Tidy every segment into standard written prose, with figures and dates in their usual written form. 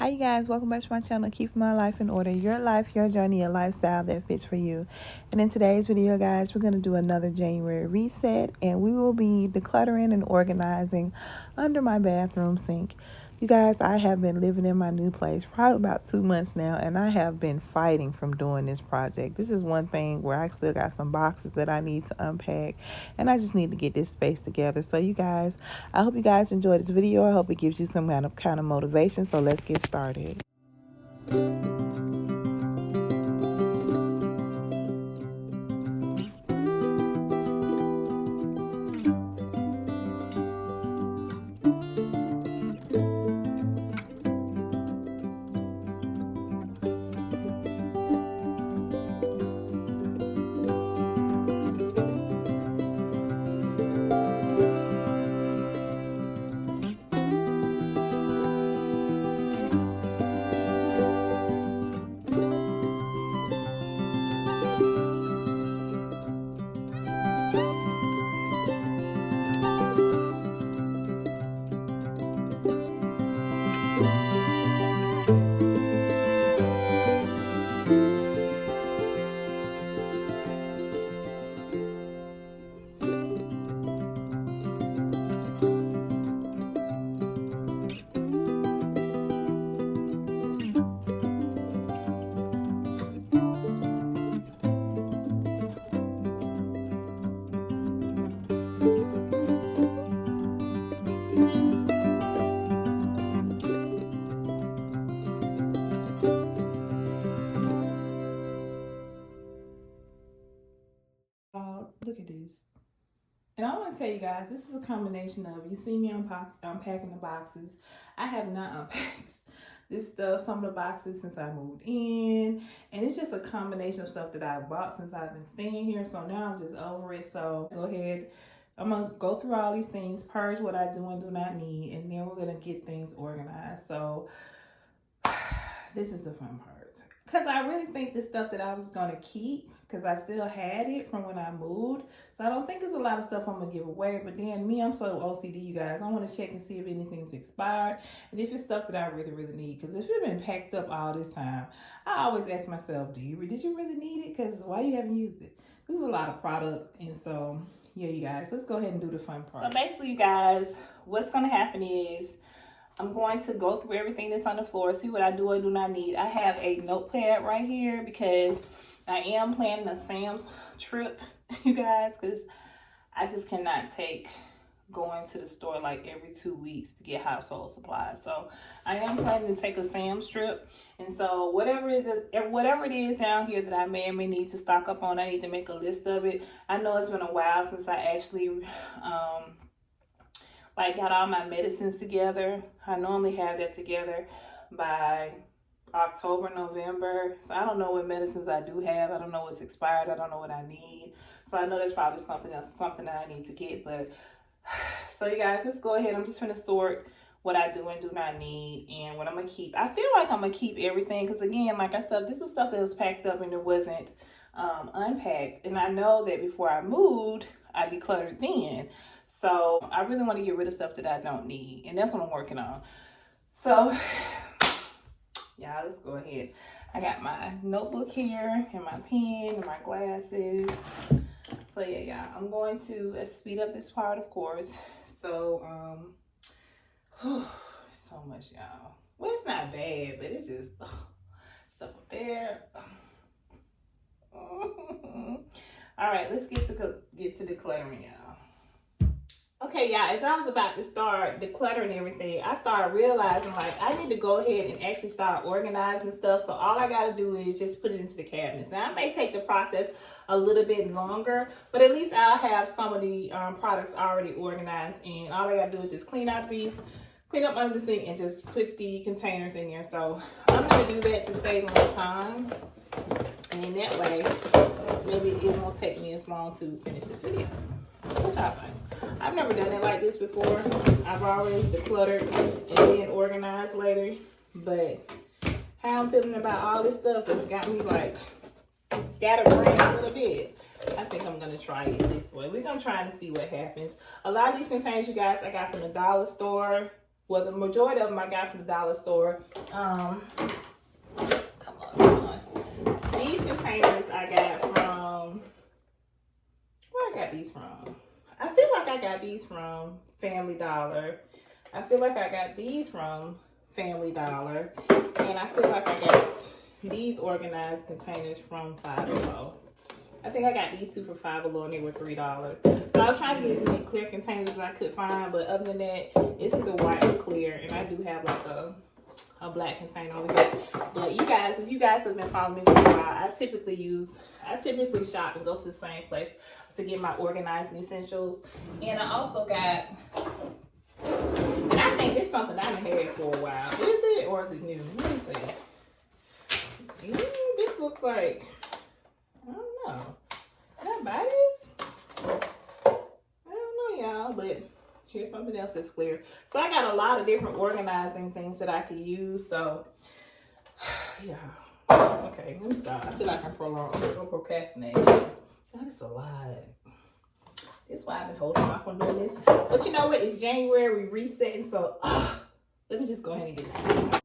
Hi you guys, welcome back to my channel, Keeping My Life in Order. Your life, your journey, a lifestyle that fits for you. And in today's video, guys, we're going to do another January reset, and we will be decluttering and organizing under my bathroom sink. You guys, I have been living in my new place for probably about 2 months now, and I have been fighting from doing this project. This is one thing where I still got some boxes that I need to unpack, and I just need to get this space together. So you guys, I hope you guys enjoyed this video. I hope it gives you some kind of motivation. So let's get started. Look at this. And I want to tell you guys, this is a combination of, you see me unpacking the boxes. I have not unpacked this stuff, some of the boxes, since I moved in. And it's just a combination of stuff that I bought since I've been staying here. So now I'm just over it. So go ahead. I'm going to go through all these things, purge what I do and do not need. And then we're going to get things organized. So this is the fun part. Because I really think the stuff that I was going to keep, because I still had it from when I moved. So I don't think there's a lot of stuff I'm going to give away. But then me, I'm so OCD, you guys. I want to check and see if anything's expired. And if it's stuff that I really, really need. Because if it's been packed up all this time, I always ask myself, did you really need it? Because why you haven't used it? This is a lot of product. And so, yeah, you guys, let's go ahead and do the fun part. So basically, you guys, what's going to happen is, I'm going to go through everything that's on the floor, see what I do or do not need. I have a notepad right here because I am planning a Sam's trip, you guys, because I just cannot take going to the store like every 2 weeks to get household supplies. So I am planning to take a Sam's trip. And so whatever it is down here that I may or may need to stock up on, I need to make a list of it. I know it's been a while since I actually got all my medicines together. I normally have that together by October, November. So I don't know what medicines I do have. I don't know what's expired. I don't know what I need. So I know there's probably something that I need to get. But so you guys, let's go ahead. I'm just going to sort what I do and do not need and what I'm going to keep. I feel like I'm going to keep everything because, again, like I said, this is stuff that was packed up and it wasn't unpacked. And I know that before I moved, I decluttered then. So I really want to get rid of stuff that I don't need. And that's what I'm working on. So, yeah, let's go ahead. I got my notebook here and my pen and my glasses. So, yeah, I'm going to speed up this part, of course. So, so much, y'all. Well, it's not bad, but it's just stuff up there. All right, let's get to decluttering, y'all. Okay, y'all, as I was about to start decluttering everything, I started realizing, like, I need to go ahead and actually start organizing stuff. So all I got to do is just put it into the cabinets. Now, it may take the process a little bit longer, but at least I'll have some of the products already organized. And all I got to do is just clean up under the sink and just put the containers in there. So I'm going to do that to save more time. And in that way, maybe it won't take me as long to finish this video. What y'all think? I've never done it like this before. I've always decluttered and then organized later. But how I'm feeling about all this stuff has got me like scatterbrained a little bit. I think I'm going to try it this way. We're going to try and see what happens. A lot of these containers, you guys, I got from the dollar store. Well, the majority of them I got from the dollar store. Come on. These containers I got from, where I got these from? I feel like I got these from Family Dollar. I feel like I got these from Family Dollar. And I feel like I got these organized containers from Five Below. I think I got these two for $5 and they were $3. So I was trying to get as many clear containers as I could find, but other than that, it's either white or clear. And I do have like a black container over here. But you guys, if you guys have been following me for a while, I typically shop and go to the same place to get my organizing essentials. And I also got, and I think this is something I've had for a while. Is it or is it new? Let me see. This looks like, I don't know. Can I buy this? I don't know, y'all, but here's something else that's clear. So I got a lot of different organizing things that I could use. So, yeah. Okay, let me stop. I feel like I'm procrastinating. That's a lot. That's why I've been holding off on doing this. But you know what? It's January, we resetting. So, let me just go ahead and get it.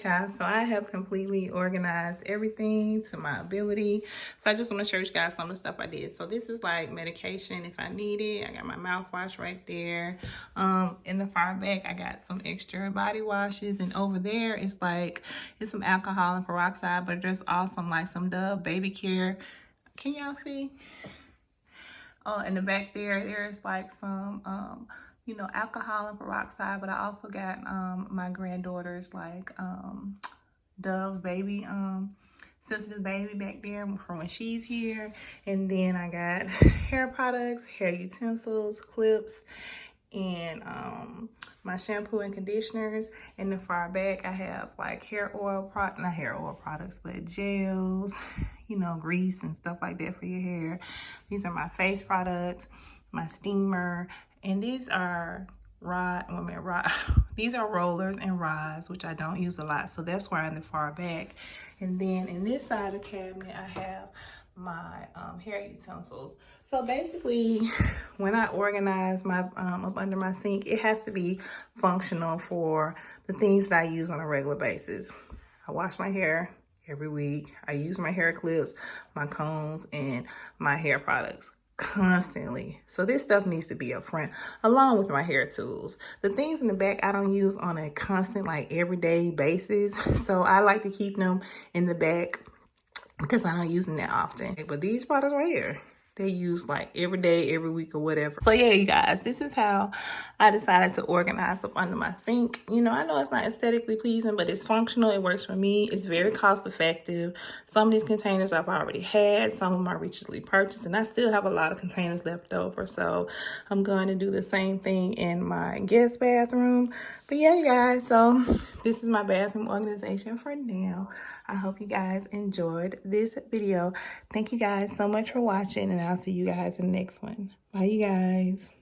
right, y'all, so I have completely organized everything to my ability. So I just want to show you guys some of the stuff I did. So this is like medication if I need it. I got my mouthwash right there. In the far back, I got some extra body washes, and over there it's like it's some alcohol and peroxide, but there's also like some Dove baby care. Can y'all see? In the back there's like some you know, alcohol and peroxide, but I also got my granddaughter's like Dove baby sensitive baby back there from when she's here. And then I got hair products, hair utensils, clips, and my shampoo and conditioners. In the far back I have like hair oil not hair oil products, but gels, you know, grease and stuff like that for your hair. These are my face products, my steamer, and these are these are rollers and rods, which I don't use a lot, so that's why in the far back. And then in this side of the cabinet I have my hair utensils. So basically when I organize my up under my sink, it has to be functional for the things that I use on a regular basis. I wash my hair every week. I use my hair clips, my combs, and my hair products constantly. So this stuff needs to be up front along with my hair tools. The things in the back I don't use on a constant, like everyday basis. So I like to keep them in the back because I don't use them that often. But these products right here, they use like every day, every week, or whatever. So yeah, you guys, this is how I decided to organize up under my sink. You know, I know it's not aesthetically pleasing, but it's functional. It works for me. It's very cost effective. Some of these containers I've already had. Some of them I recently purchased, and I still have a lot of containers left over. So I'm going to do the same thing in my guest bathroom. But yeah, you guys, so this is my bathroom organization for now. I hope you guys enjoyed this video. Thank you guys so much for watching, and I'll see you guys in the next one. Bye, you guys.